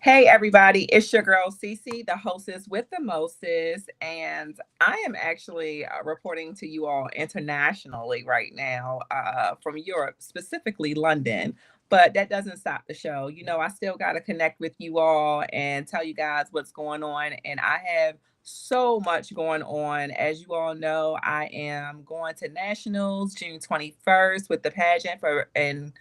Hey everybody, it's your girl Cece, the hostess with the mostest, and I am actually reporting to you all internationally right now from Europe, specifically London. But that doesn't stop the show. I still got to connect with you all and tell you guys what's going on, and I have so much going on. As you all know, I am going to nationals June 21st with the pageant for and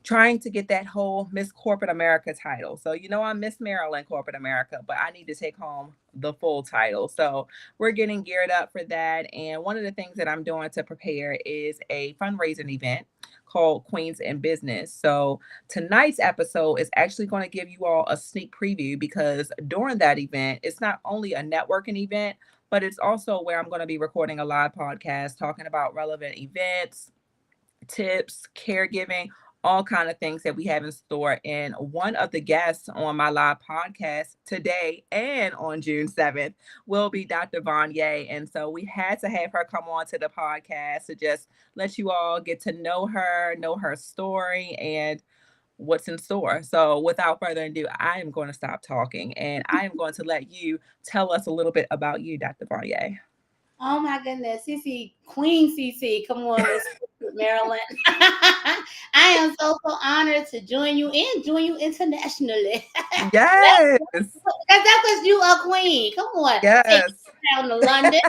trying to get that whole Miss Corporate America title. So, I'm Miss Maryland Corporate America, but I need to take home the full title. So, we're getting geared up for that. And one of the things that I'm doing to prepare is a fundraising event called Queens in Business. So, tonight's episode is actually going to give you all a sneak preview because during that event, it's not only a networking event, but it's also where I'm going to be recording a live podcast talking about relevant events, tips, caregiving, all kind of things that we have in store. And one of the guests on my live podcast today and on June 7th will be Dr. Vonnya. And so we had to have her come on to the podcast to just let you all get to know her story and what's in store. So without further ado, I am going to stop talking and I am going to let you tell us a little bit about you, Dr. Vonnya. Oh my goodness, Cece, Queen Cece, come on, Miss Maryland. I am so honored to join you and join you internationally. Yes. That's because you are queen. Come on, take Yes. me down to London.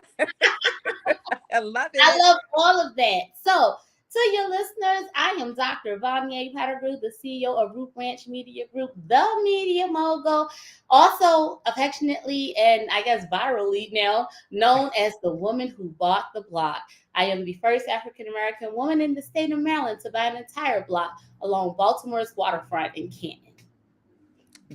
I love I it. love all of that. So, to your listeners, I am Dr. Vonnya Pettigrew, the CEO of Root Ranch Media Group, the Media Mogul, also affectionately and I guess virally now known as the woman who bought the block. I am the first African American woman in the state of Maryland to buy an entire block along Baltimore's waterfront in Canton.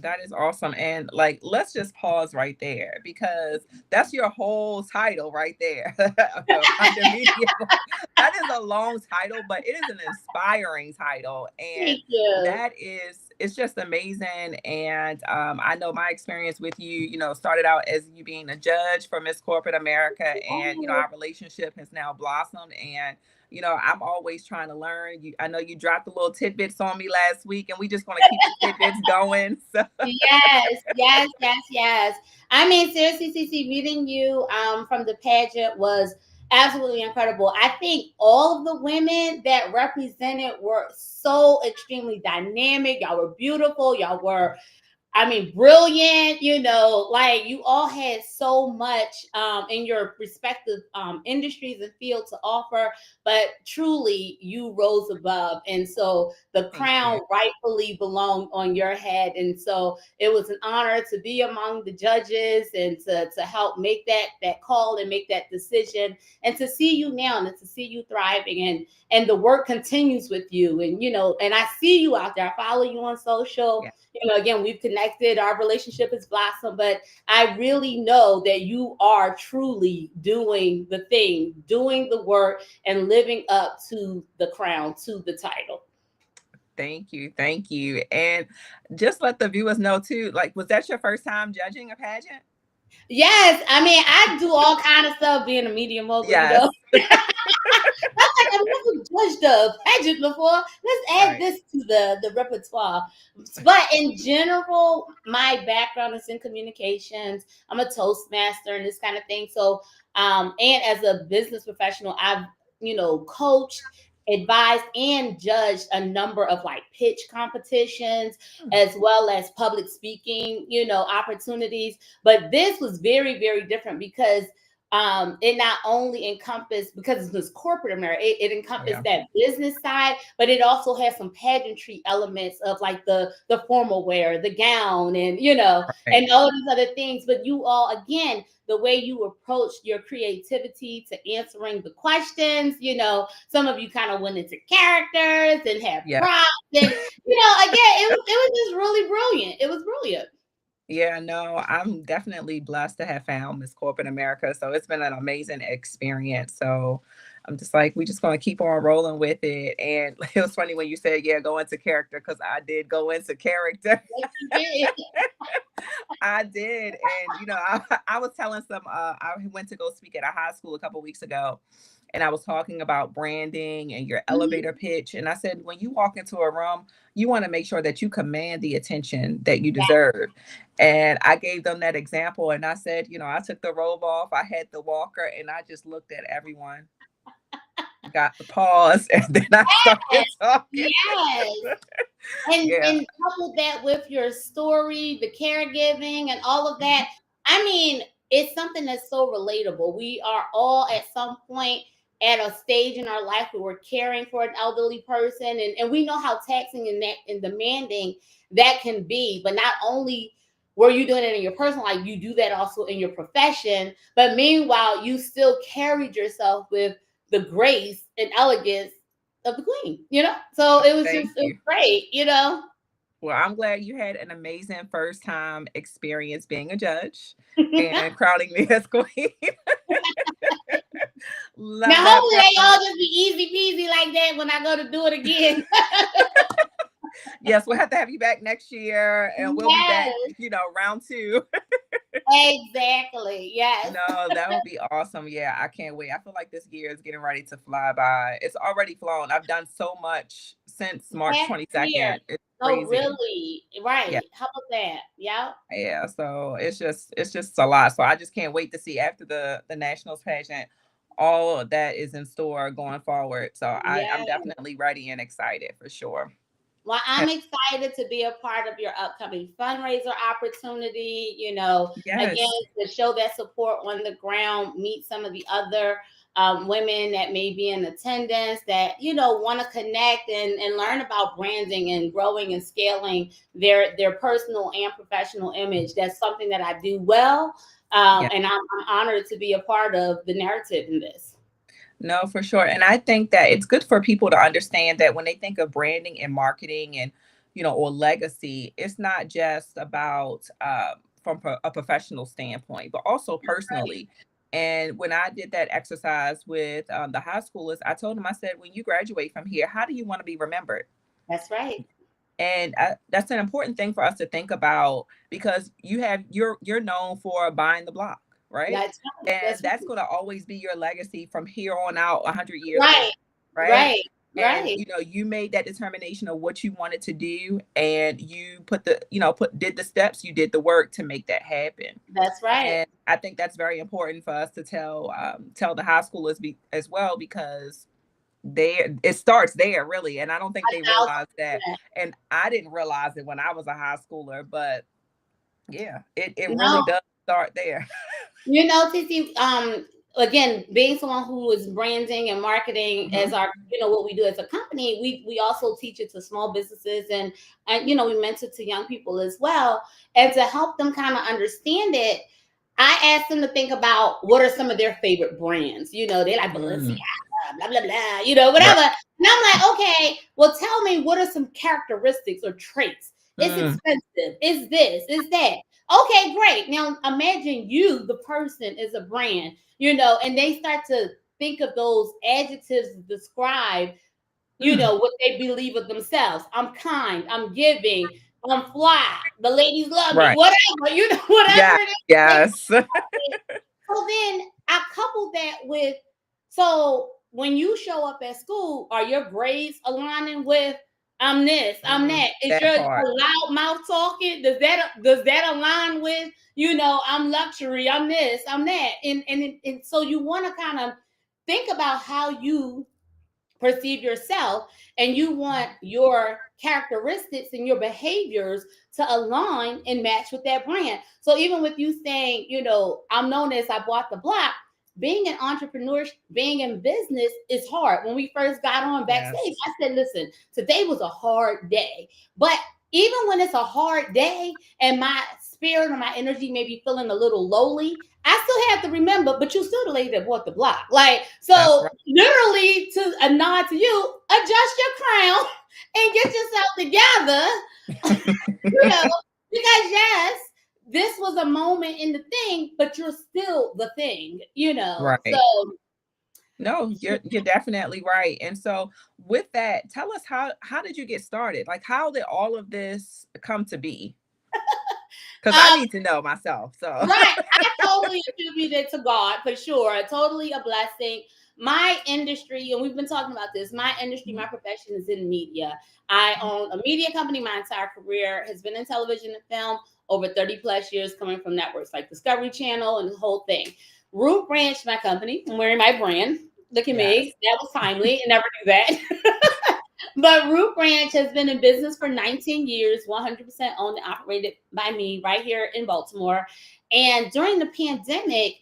That is awesome. And like, let's just pause right there because that's your whole title right there. Under media. That is a long title, but it is an inspiring title. And Thank you. it's just amazing. And I know my experience with you, started out as you being a judge for Miss Corporate America. And, Oh, our relationship has now blossomed. And I'm always trying to learn. I know you dropped the little tidbits on me last week, and we just want to keep the tidbits going. So yes. I mean, seriously, Cece, meeting you from the pageant was absolutely incredible. I think all of the women that represented were so extremely dynamic. Y'all were beautiful. Y'all were brilliant, like you all had so much in your respective industries and fields to offer, but truly you rose above. And so the thank you. crown rightfully belonged on your head. And so it was an honor to be among the judges and to help make that call and make that decision and to see you now and to see you thriving and the work continues with you. And, and I see you out there. I follow you on social. Yeah. Again, we've connected, our relationship has blossomed, but I really know that you are truly doing the thing, doing the work, and living up to the crown, to the title. Thank you. Thank you. And just let the viewers know too, like, was that your first time judging a pageant? Yes, I do all kind of stuff being a media mogul, Yes. Like I've never judged a pageant before. Let's add Right. this to the repertoire. But in general, my background is in communications. I'm a Toastmaster and this kind of thing. So, and as a business professional, I've coached, advised, and judged a number of like pitch competitions as well as public speaking, opportunities. But this was very, very different because it not only encompassed, because it was corporate America, it encompassed Yeah. that business side, but it also has some pageantry elements of like the formal wear, the gown, and Right. and all these other things. But you all, again, the way you approached your creativity to answering the questions, some of you kind of went into characters and had Yeah. props, and again, it was just really brilliant. It was brilliant. Yeah, no, I'm definitely blessed to have found Miss Corporate America. So it's been an amazing experience. So I'm just like, we just gonna keep on rolling with it. And it was funny when you said, yeah, go into character, because I did go into character. Yes, you did. I did. And I was telling I went to go speak at a high school a couple weeks ago. and I was talking about branding and your elevator pitch. And I said, when you walk into a room, you want to make sure that you command the attention that you Yeah. deserve. And I gave them that example. And I said, I took the robe off, I had the walker, and I just looked at everyone, got the pause, and then I started talking. Yes. And Yeah. couple that with your story, the caregiving and all of Mhm. that. I mean, it's something that's so relatable. We are all at some point at a stage in our life where we're caring for an elderly person, and we know how taxing and demanding that can be. But not only were you doing it in your personal life, you do that also in your profession. But meanwhile, you still carried yourself with the grace and elegance of the queen, So Thank it was you. great. Well, I'm glad you had an amazing first time experience being a judge and crowning me as queen. Love Now, that hopefully, they all part. just be easy peasy like that when I go to do it again. Yes, we'll have to have you back next year and we'll be back, Yes, round two. exactly. Yes. No, that would be awesome. Yeah, I can't wait. I feel like this year is getting ready to fly by. It's already flown. I've done so much since March Last year. 22nd. It's Oh, crazy. really? Yeah. Right. How about that? Yeah. Yeah, so it's just a lot. So I just can't wait to see after the nationals pageant, all of that is in store going forward. So I'm Yeah. definitely ready and excited for sure. Well, And I'm excited to be a part of your upcoming fundraiser opportunity, again, yes, to show that support on the ground, meet some of the other women that may be in attendance that, want to connect and learn about branding and growing and scaling their personal and professional image. That's something that I do well. yeah. And I'm honored to be a part of the narrative in this. No, for sure. And I think that it's good for people to understand that when they think of branding and marketing and, or legacy, it's not just about from a professional standpoint, but also Right. personally. And when I did that exercise with the high schoolers, I told them, I said, when you graduate from here, how do you want to be remembered? That's right. And that's an important thing for us to think about because you're known for buying the block, right? That's right. And That's that's right. going to always be your legacy from here on out 100 years later, Right. right? Right. And Right. you made that determination of what you wanted to do and you put the put did the steps, you did the work to make that happen. That's right. And I think that's very important for us to tell the high schoolers as well because it starts there really, and I don't think they realize that. 1,000%. And I didn't realize it when I was a high schooler, but yeah, it really No, does start there. Cece, again, being someone who is branding and marketing as Mhm. our, what we do as a company, we also teach it to small businesses and we mentor to young people as well. And to help them kind of understand it, I asked them to think about what are some of their favorite brands. They like Balenciaga, Mm, blah, blah, blah, right. whatever. And I'm like, okay, well, tell me what are some characteristics or traits? It's Mm, expensive. Is this? Is that? Okay, great. Now imagine you, the person, is a brand, and they start to think of those adjectives to describe, mm. what they believe of themselves. I'm kind, I'm giving, I'm fly, the ladies love me, Right. whatever, whatever Yeah. it is. Yes. So then I couple that with, so when you show up at school, are your grades aligning with I'm this, I'm Mm, that? Is that your part. loud mouth talking? Does that align with, I'm luxury, I'm this, I'm that? And so you want to kind of think about how you perceive yourself, and you want your characteristics and your behaviors to align and match with that brand. So even with you saying, I'm known as I bought the block, being an entrepreneur, being in business is hard. When we first got on backstage, Yes. I said, listen, today was a hard day. But even when it's a hard day and my spirit or my energy may be feeling a little lowly, I still have to remember, but you still the lady that bought the block. Like, That's so right. literally to a nod to you, adjust your crown and get yourself together, you know, because yes, this was a moment in the thing, but you're still the thing. So Right. No, you're definitely right. And so with that, tell us how did you get started? Like how did all of this come to be? Because I need to know myself. So Right. I totally attribute it to God for sure. Totally a blessing. My industry, and we've been talking about this, my industry, my profession is in media. I own a media company. My entire career has been in television and film, over 30 plus years, coming from networks like Discovery Channel and the whole thing. Root Branch, my company, I'm wearing my brand. Look at yes. me. That was timely. I never do that. But Root Branch has been in business for 19 years, 100% owned and operated by me right here in Baltimore. And during the pandemic,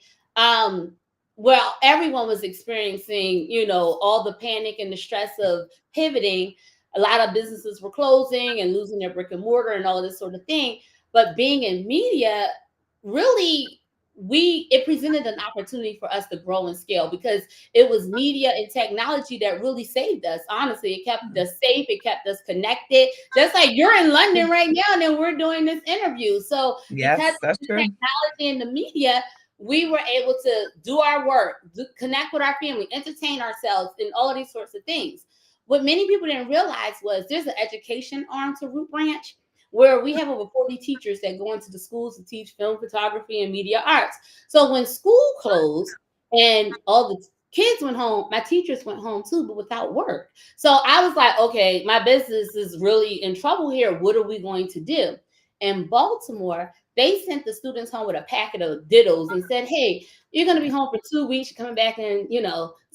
well, everyone was experiencing, all the panic and the stress of pivoting. A lot of businesses were closing and losing their brick and mortar and all this sort of thing. But being in media, really, it presented an opportunity for us to grow and scale, because it was media and technology that really saved us. Honestly, it kept us safe. It kept us connected. Just like you're in London right now, and then we're doing this interview. So because Yes, of that's the true. technology and the media, we were able to do our work, connect with our family, entertain ourselves, and all of these sorts of things. What many people didn't realize was there's an education arm to Root Branch, where we have over 40 teachers that go into the schools to teach film photography and media arts. So when school closed and all the kids went home, my teachers went home too, but without work. So I was like, okay, my business is really in trouble here. What are we going to do? In Baltimore, they sent the students home with a packet of dittos and said, hey, you're going to be home for 2 weeks. You're coming back in,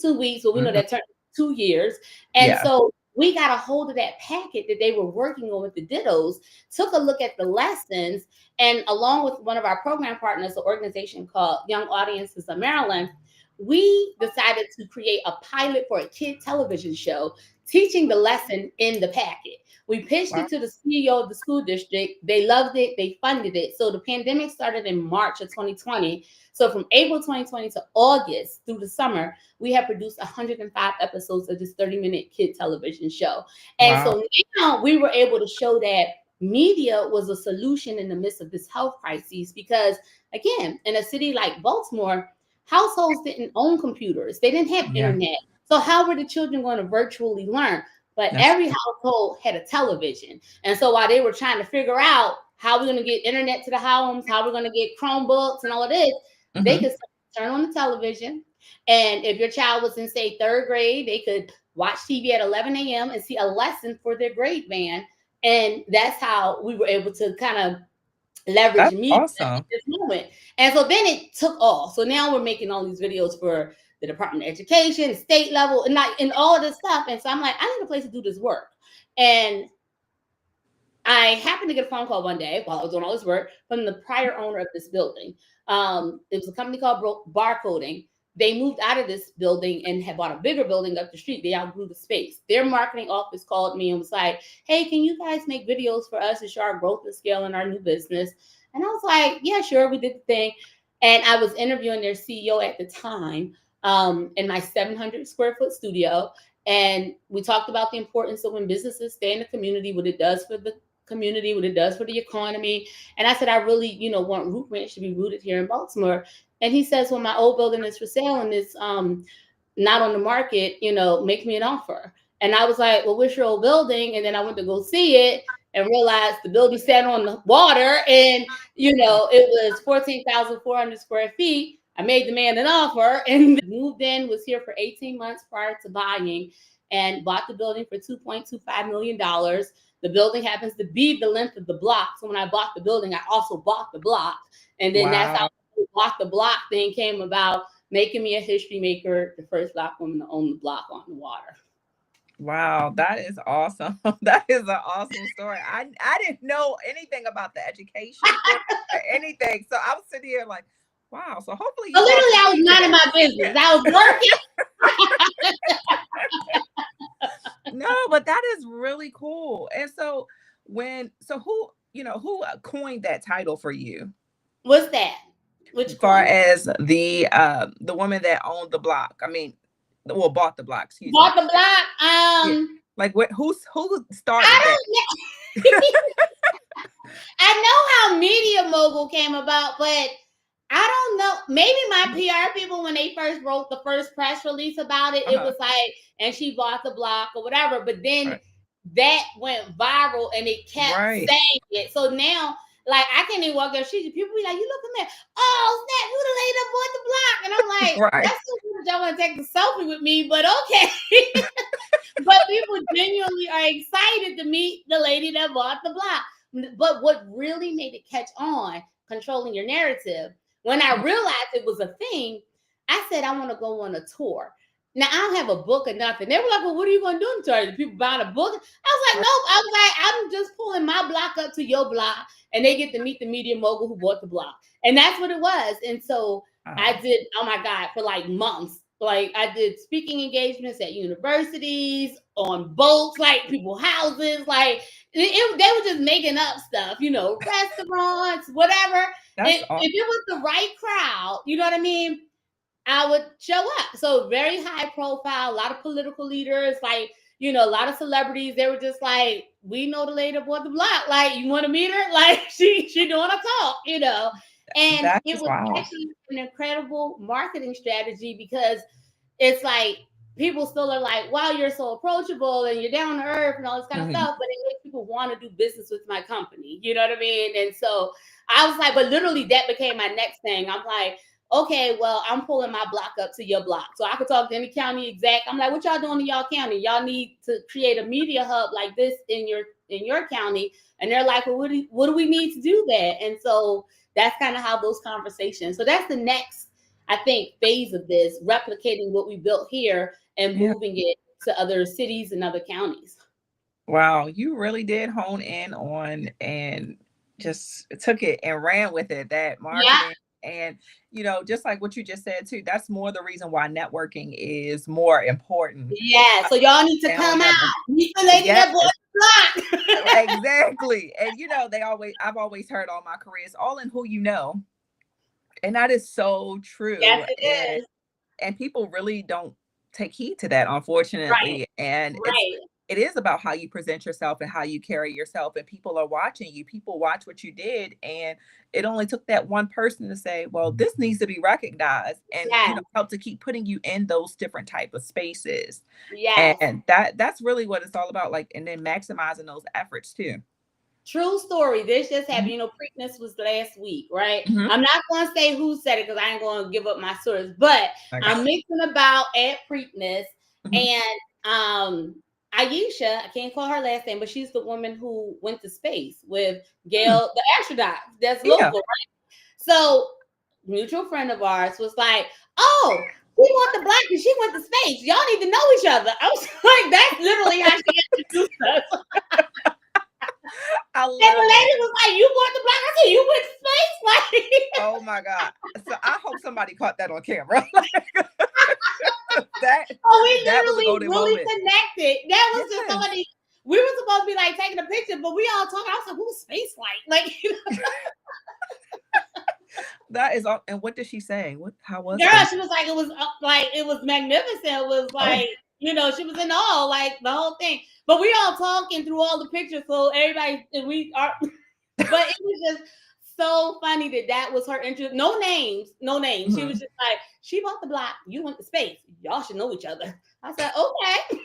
2 weeks. Well, we know Mhm. that turned 2 years. And Yeah. so we got a hold of that packet that they were working on with the dittos, took a look at the lessons, and along with one of our program partners, an organization called Young Audiences of Maryland, we decided to create a pilot for a kid television show teaching the lesson in the packet. We pitched Wow. it to the CEO of the school district. They loved it. They funded it. So the pandemic started in March of 2020. So from April 2020 to August through the summer, we have produced 105 episodes of this 30-minute kid television show. And Wow. so now we were able to show that media was a solution in the midst of this health crisis, because again, in a city like Baltimore, households didn't own computers. They didn't have Yeah. internet. So how were the children going to virtually learn? But That's every household had a television. And so while they were trying to figure out how we're going to get internet to the homes, how we're going to get Chromebooks and all of this, they hmm could turn on the television. And if your child was in, say, third grade, they could watch TV at 11 a.m. and see a lesson for their grade band. And that's how we were able to kind of leverage that's media at awesome. this moment. And so then it took off. So now we're making all these videos for the Department of Education, state level, and all of this stuff. And so I'm like, I need a place to do this work. And I happened to get a phone call one day while I was doing all this work from the prior owner of this building. It was a company called Barcoding. They moved out of this building and had bought a bigger building up the street. They outgrew the space. Their marketing office called me and was like, hey, can you guys make videos for us to show our growth and scale in our new business? And I was like, yeah, sure. We did the thing. And I was interviewing their CEO at the time, in my 700 square foot studio. And we talked about the importance of when businesses stay in the community, what it does for the community, what it does for the economy. And I said, I really, want Root Ranch to be rooted here in Baltimore. And he says, well, my old building is for sale and it's not on the market, make me an offer. And I was like, well, what's your old building? And then I went to go see it and realized the building sat on the water, and it was 14,400 square feet. I made the man an offer and moved in, was here for 18 months prior to buying, and bought the building for $2.25 million. The building happens to be the length of the block. So when I bought the building, I also bought the block. And then that's how Wow. the bought the block thing came about, making me a history maker, the first Black woman to own the block on the water. Wow, that is awesome. That is an awesome story. I didn't know anything about the education for or anything. So I was sitting here like, wow. So hopefully So you all literally, can I was see minding today. my business. Yeah. I was working. No, but that is really cool. And so who, who coined that title for you? What's that? Which Far coin? as the woman that owned the block. I mean, well, bought the block, excuse me. Bought the block. Yeah. Like who started I that? don't know. I know how Media Mogul came about, but I don't know. Maybe my PR people, when they first wrote the first press release about it, it Uh-huh. was like, and she bought the block or whatever. But then Right. that went viral and it kept Right. saying it. So now Like, I can't even walk down the street. People be like, you look at me. Oh, snap, you the lady that bought the block. And I'm like, Right. that's so good that y'all want to take a selfie with me, but okay. But people genuinely are excited to meet the lady that bought the block. But what really made it catch on, controlling your narrative, when I realized it was a thing, I said, I want to go on a tour. Now, I don't have a book or nothing. They were like, well, what are you going to do in tour? The people buying a book? I was like, nope. I was like, I'm just pulling my block up to your block, and they get to meet the media mogul who bought the block. And that's what it was. And so I did, oh my God, for like months. Like, I did speaking engagements at universities, on boats, like people's houses. Like, they were just making up stuff, restaurants, whatever. If it was the right crowd, you know what I mean, I would show up. So very high profile, a lot of political leaders, like, a lot of celebrities. They were just like, we know the lady that bought the block. Like, you want to meet her? Like, she doing a talk, And That it is was wild. actually an incredible marketing strategy, because it's like people still are like, wow, you're so approachable and you're down to earth and all this kind of stuff, but it makes people want to do business with my company. You know what I mean? And so I was like, but literally that became my next thing. I'm like, okay, well, I'm pulling my block up to your block. So I could talk to any county exec. I'm like, what y'all doing in y'all county? Y'all need to create a media hub like this in your county. And they're like, well, what do we need to do that? And so that's kind of how those conversations. So that's the next, I think, phase of this, replicating what we built here and moving it to other cities and other counties. Wow, you really did hone in on and just took it and ran with it, that marketing. And, just like what you just said too, that's more the reason why networking is more important. Yeah, so y'all need to come out. Meet the lady that bought the block. Exactly. And I've always heard all my career, it's all in who you know. And that is so true. Yes, it is. And people really don't take heed to that, unfortunately. And Right. it is about how you present yourself and how you carry yourself, and people are watching you. People watch what you did, and it only took that one person to say, well, this needs to be recognized, and help to keep putting you in those different type of spaces. Yes. And that's really what it's all about, like, and then maximizing those efforts too. True story. This just happened. Preakness was last week, right? I'm not going to say who said it because I ain't going to give up my source, but I'm mixing about at Preakness, and Aisha, I can't call her last name, but she's the woman who went to space with Gail, the astronaut. That's local, right? So, mutual friend of ours was like, "Oh, we want the black and she went to space. Y'all need to know each other." I was like, "That's literally how she introduced us." And the lady was like, "You bought the block?" I said, "You went to space?" Like, oh my God. So I hope somebody caught that on camera. We literally really connected. That was just somebody. We were supposed to be like taking a picture, but we all talking. I was like, "Who's space like?" That is all. And what did she say? How was it? Girl, she was like, it was magnificent. It was like, she was in awe, like the whole thing. But we all talking through all the pictures, so everybody, but it was just so funny that was her interest. No names. She was just like, she bought the block, you went to space. Y'all should know each other. I said, okay.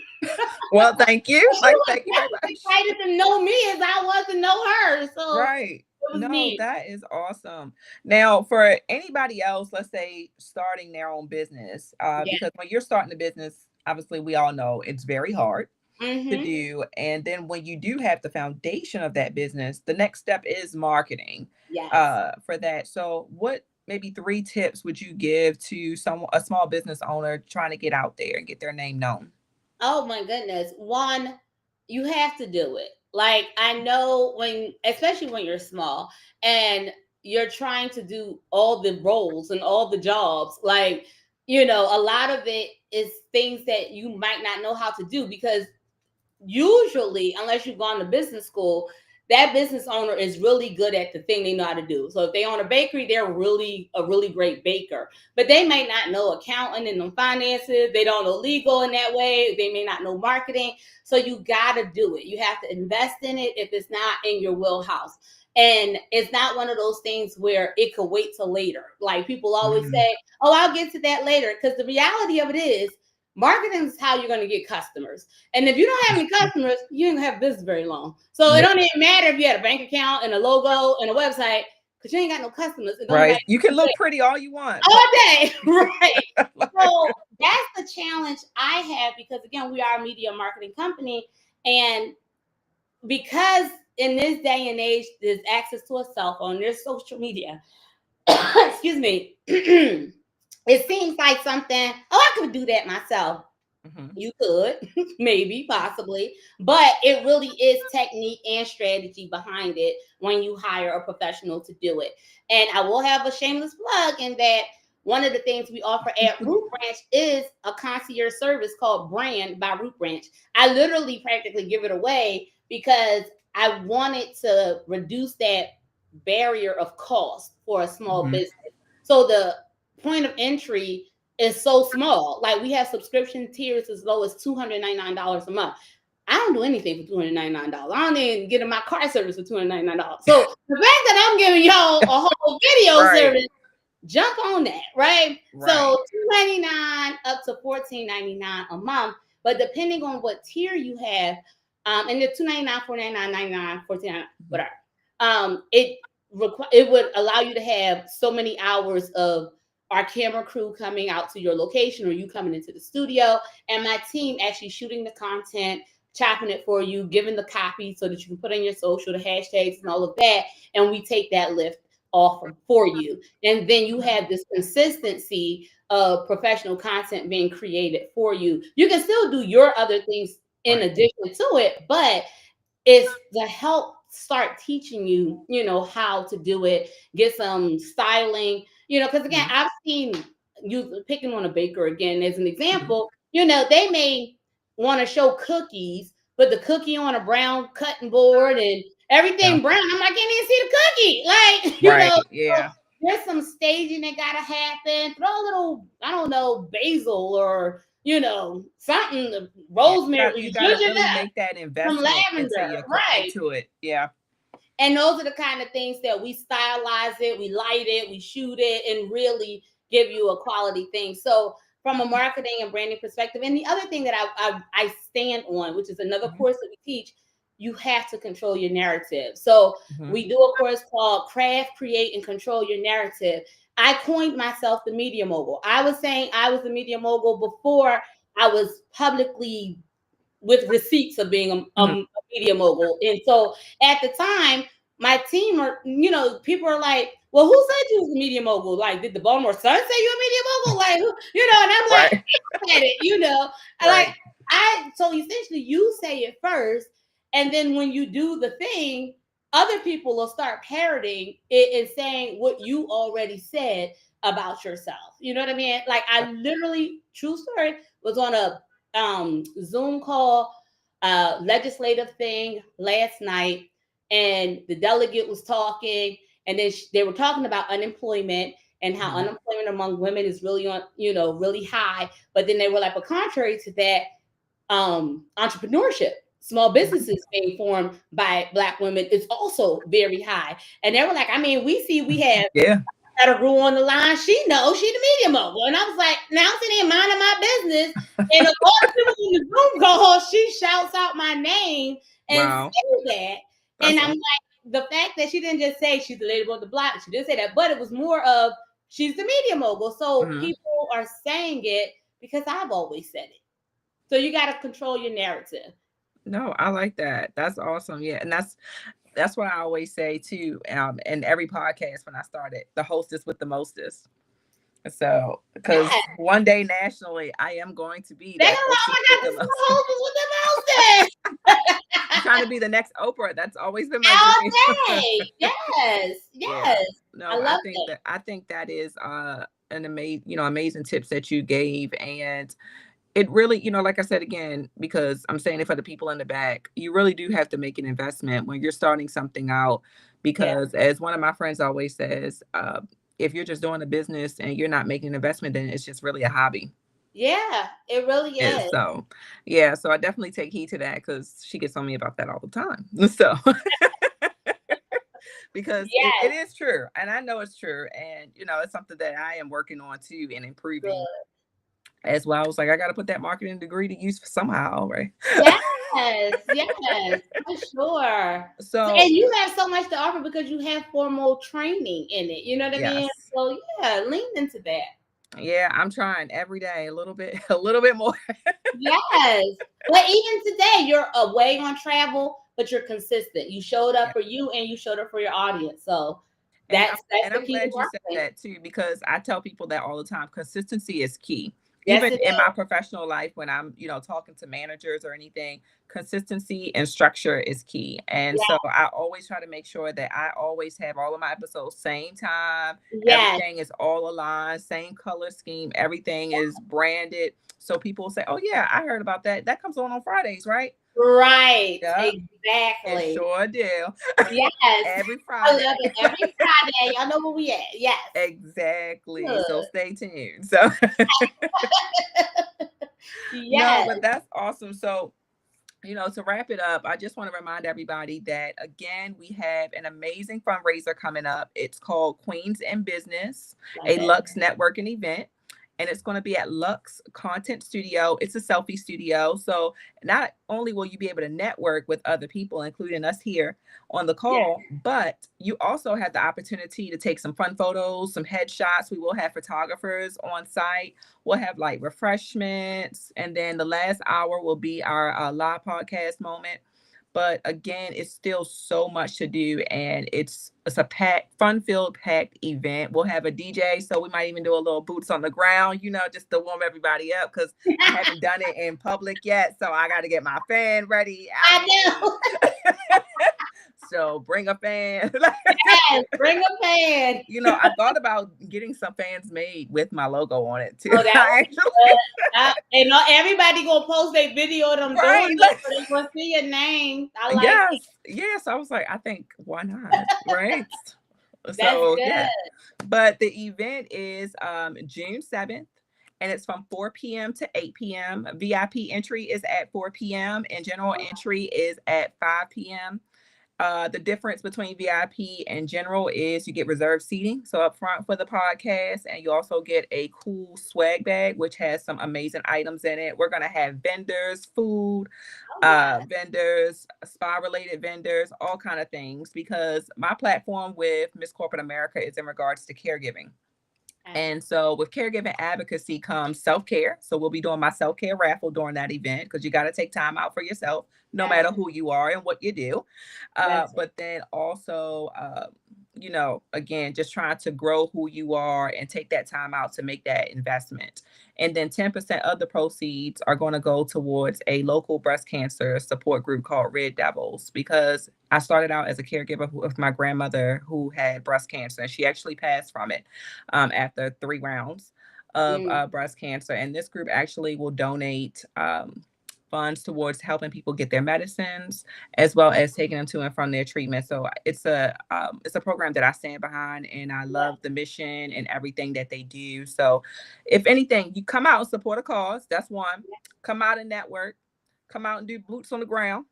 Well, thank you. Thank you very much. Excited to know me as I was to know her. So right. No, that is awesome. Now, for anybody else, let's say starting their own business, because when you're starting a business, obviously we all know it's very hard to do. And then when you do have the foundation of that business, the next step is marketing for that. So what maybe 3 tips would you give to a small business owner trying to get out there and get their name known? Oh my goodness. One, you have to do it. Like, I know especially when you're small and you're trying to do all the roles and all the jobs, like, a lot of it is things that you might not know how to do, because usually, unless you've gone to business school, that business owner is really good at the thing they know how to do. So if they own a bakery, they're a really great baker, but they may not know accounting and finances. They don't know legal in that way. They may not know marketing. So you got to do it. You have to invest in it if it's not in your wheelhouse. And it's not one of those things where it could wait till later. Like people always say, oh, I'll get to that later. Because the reality of it is, marketing is how you're going to get customers. And if you don't have any customers, you ain't gonna have business very long. So it Yep. don't even matter if you had a bank account and a logo and a website, because you ain't got no customers. It don't Right. matter. You can look pretty all you want. All day. Right. So that's the challenge I have, because again, we are a media marketing company. And because in this day and age, there's access to a cell phone, there's social media. Excuse me. It seems like something, I could do that myself. Mm-hmm. You could, maybe, possibly, but it really is technique and strategy behind it when you hire a professional to do it. And I will have a shameless plug in that one of the things we offer at Root Branch is a concierge service called Brand by Root Branch. I literally practically give it away because I wanted to reduce that barrier of cost for a small business. So the point of entry is so small. Like, we have subscription tiers as low as $299 a month. I don't do anything for $299. I don't even get in my car service for $299. So the fact that I'm giving y'all a whole video Right. service, jump on that, right? So $299 up to $14.99 a month. But depending on what tier you have, and the $299, $499, $99, $14, whatever, it would allow you to have so many hours of our camera crew coming out to your location, or you coming into the studio, and my team actually shooting the content, chopping it for you, giving the copy so that you can put on your social, the hashtags and all of that, and we take that lift off for you. And then you have this consistency of professional content being created for you. You can still do your other things in addition to it, but it's the help start teaching you, how to do it, get some styling, because again, I've seen you picking on a baker again as an example, they may want to show cookies, but the cookie on a brown cutting board and everything brown. I'm like, I can't even see the cookie. Like, Yeah. So there's some staging that gotta happen. Throw a little, I don't know, basil or something, rosemary. You gotta really make that investment Some lavender, into it. Yeah. And those are the kind of things that we stylize it, we light it, we shoot it, and really give you a quality thing. So from a marketing and branding perspective, and the other thing that I stand on, which is another course that we teach, you have to control your narrative. So we do a course called Craft, Create, and Control Your Narrative. I coined myself the Media Mogul. I was saying I was the Media Mogul before I was publicly with receipts of being a media mogul. And so at the time, my team people are like, well, who said you was a media mogul? Like, did the Baltimore Sun say you a media mogul? Like, and I'm like, I said it, so essentially you say it first. And then when you do the thing, other people will start parroting it and saying what you already said about yourself. You know what I mean? Like, I literally, true story, was on a Zoom call, legislative thing last night, and the delegate was talking, and then they were talking about unemployment and how unemployment among women is really really high. But then they were like, but contrary to that, entrepreneurship, small businesses being formed by Black women is also very high. And they were like, I mean, we have Pettigrew on the line. She knows she's the media mogul. And I was like, now I'm sitting here minding my business. And a lot of people in the Zoom call, she shouts out my name and says that. And I'm like, the fact that she didn't just say she's the lady on the block, she didn't say that, but it was more of she's the media mogul. So people are saying it because I've always said it. So you got to control your narrative. No, I like that. That's awesome. Yeah. And that's what I always say too. In every podcast when I started, the hostess with the mostest. So, because one day nationally, I am going to be that hostess with the mostest. I'm trying to be the next Oprah. That's always been my dream. Yes. Yeah. No, I think that is an amazing tips that you gave. And it really, like I said again, because I'm saying it for the people in the back, you really do have to make an investment when you're starting something out. Because as one of my friends always says, if you're just doing a business and you're not making an investment, then it's just really a hobby. Yeah, it really is. So, so I definitely take heed to that because she gets on me about that all the time. So, because it is true. And I know it's true. And, it's something that I am working on too and improving. as well. I was like, I got to put that marketing degree to use somehow, right? Yes, yes, for sure. So, So and you have so much to offer because you have formal training in it. You know what I mean? yes. So yeah, lean into that. Yeah, I'm trying every day a little bit, a little bit more. Yes. But even today, you're away on travel, but you're consistent. You showed up Yeah. for you and you showed up for your audience. So And I'm that's and the I'm key to glad you said marketing. that too, because I tell people that all the time. Consistency is key. Yes, Even it in my is. professional life, when I'm, talking to managers or anything, consistency and structure is key. And Yeah. so I always try to make sure that I always have all of my episodes same time. Yes. Everything is all aligned, same color scheme. Everything is branded. So people say, "Oh yeah, I heard about that. That comes on Fridays, right?" Right. Yep, it Exactly. sure do. Yes. Every I Friday. love it. Every Friday. Y'all know where we at. Yes. Exactly. So Good. stay tuned. So no, Yes. but that's awesome. So, to wrap it up, I just want to remind everybody that again, we have an amazing fundraiser coming up. It's called Queens in Business, Love a it. Lux networking event. And it's going to be at Lux Content Studio. It's a selfie studio. So not only will you be able to network with other people, including us here on the Yeah. call, but you also have the opportunity to take some fun photos, some headshots. We will have photographers on site. We'll have like refreshments. And then the last hour will be our live podcast moment. But again, it's still so much to do, and it's a packed, fun-filled, packed event. We'll have a DJ, so we might even do a little boots on the ground, just to warm everybody up because I haven't done it in public yet. So I got to get my fan ready. I I mean, know. so bring a fan. Yes. Bring a pan. I thought about getting some fans made with my logo on it too. Oh, that would be Actually, good. And not everybody gonna post a video of them right? doing it, so they gonna see your name. I like it. Yes, yes. I was like, I think why not, right? That's So yeah, good. but the event is June 7th, and it's from 4 p.m. to 8 p.m. VIP entry is at 4 p.m. and general entry is at 5 p.m. The difference between VIP and general is you get reserved seating, so up front for the podcast, and you also get a cool swag bag, which has some amazing items in it. We're gonna have vendors, food, Oh yeah. vendors, spa related vendors, all kind of things. Because my platform with Miss Corporate America is in regards to caregiving. Okay. And so with caregiving advocacy comes self-care. So we'll be doing my self-care raffle during that event because you got to take time out for yourself, no matter Yes. who you are and what you do. That's it. But then also, again, just trying to grow who you are and take that time out to make that investment. And then 10% of the proceeds are going to go towards a local breast cancer support group called Red Devils, because I started out as a caregiver with my grandmother who had breast cancer, and she actually passed from it after 3 rounds of Mm. breast cancer. And this group actually will donate funds towards helping people get their medicines as well as taking them to and from their treatment. So it's a program that I stand behind, and I Yeah. love the mission and everything that they do. So if anything, you come out and support a cause. That's one. Come out and network. Come out and do boots on the ground.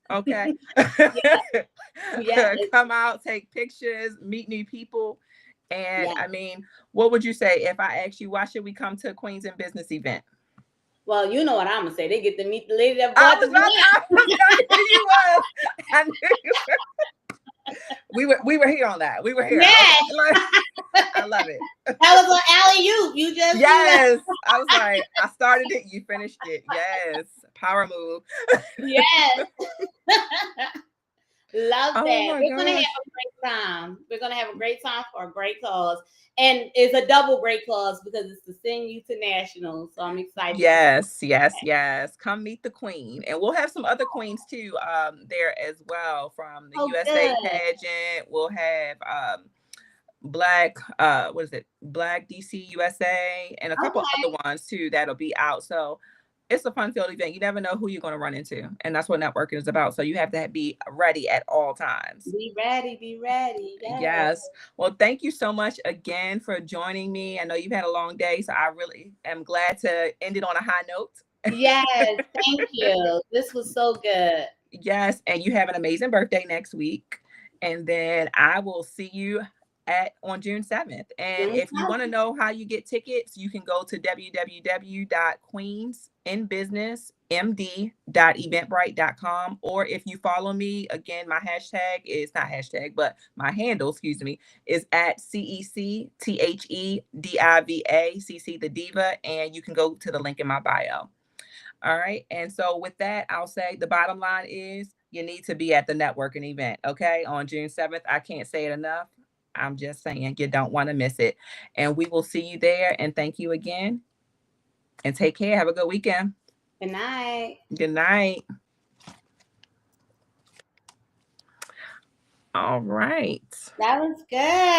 Okay. Yeah. Come out, take pictures, meet new people. And Yeah. I mean, what would you say if I asked you, why should we come to a Queens in Business event? Well, you know what I'm gonna say. They get to meet the lady that I bought the was about blunt. I knew you was. I knew you were. We were here on that. We were here. Okay. Yeah. Like, I love it. That was an alley oop. You just, Yes. I was like, I started it, you finished it. Yes. Power move. yes. Love Oh that. my We're gonna have gosh. a great time. We're gonna have a great time for a great cause. And it's a double great cause because it's to send you to national. So I'm excited to see Yes, yes, that. yes. Come meet the queen. And we'll have some other queens too there as well from the Oh USA good. pageant. We'll have Black what is it? Black DC USA and a couple Okay. other ones too that'll be out. So it's a fun filled event. You never know who you're going to run into. And that's what networking is about. So you have to be ready at all times. Be ready, be ready. Yes. Yes. Well, thank you so much again for joining me. I know you've had a long day, so I really am glad to end it on a high note. Yes, thank you. This was so good. Yes, and you have an amazing birthday next week. And then I will see you on June 7th. And June if you want to 7th. know how you get tickets, you can go to www.queensinbusinessmd.eventbrite.com. Or if you follow me, again, my hashtag is not hashtag, but my handle, excuse me, is at CECTHEDIVA, CC the Diva, and you can go to the link in my bio. All right. And so with that, I'll say the bottom line is you need to be at the networking event, okay, on June 7th. I can't say it enough. I'm just saying you don't want to miss it. And we will see you there. And thank you again. And take care. Have a good weekend. Good night. Good night. All right. That was good.